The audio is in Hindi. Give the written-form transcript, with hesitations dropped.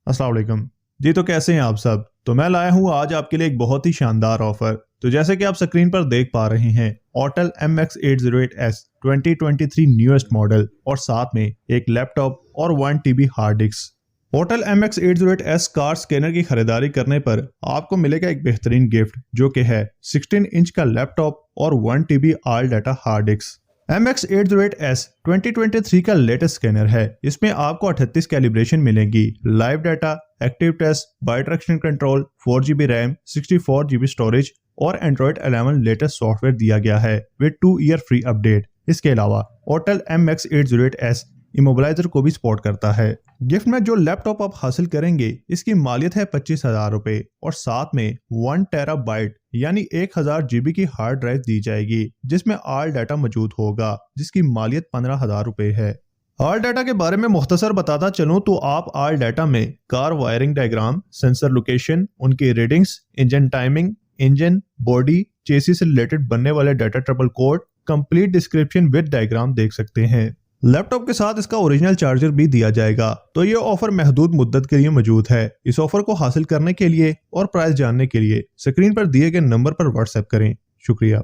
अस्सलाम वालेकुम जी। तो कैसे हैं आप सब। तो मैं लाया हूँ आज आपके लिए एक बहुत ही शानदार ऑफर। तो जैसे कि आप स्क्रीन पर देख पा रहे हैं, ऑटल MX808S 2023 न्यूएस्ट मॉडल और साथ में एक लैपटॉप और 1 TB hard disk. Autel MX808S car scanner की खरीदारी करने पर आपको मिलेगा एक बेहतरीन गिफ्ट जो कि है 16 इंच का लैपटॉप और 1 TB all data hard disk. MX808S 2023 का लेटेस्ट स्कैनर है। इसमें आपको 38 कैलिब्रेशन मिलेंगी, live data, active test, bidirectional control, 4GB RAM, 64GB storage और Android 11 लेटेस्ट सॉफ्टवेयर दिया गया है विद 2 ईयर फ्री अपडेट। इसके अलावा ऑटल MX808S इमोबिलाइजर को भी सपोर्ट करता है। गिफ्ट में जो लैपटॉप आप हासिल करेंगे इसकी मालियत है 25,000 रुपए और साथ में 1 टेराबाइट यानी 1000 GB की हार्ड ड्राइव दी जाएगी जिसमें ऑल डाटा मौजूद होगा जिसकी मालियत 15,000 रुपए है। ऑल डाटा के बारे में मुख्तसर बताता चलूं तो आप ऑल डाटा में car wiring diagram, sensor location, उनकी readings, engine timing, engine, body, chassis से रिलेटेड बनने वाले data trouble code, complete description with diagram देख सकते हैं। लैपटॉप के साथ इसका ओरिजिनल चार्जर भी दिया जाएगा। तो ये ऑफर महदूद मुद्दत के लिए मौजूद है। इस ऑफर को हासिल करने के लिए और प्राइस जानने के लिए स्क्रीन पर दिए गए नंबर पर व्हाट्सएप करें। शुक्रिया।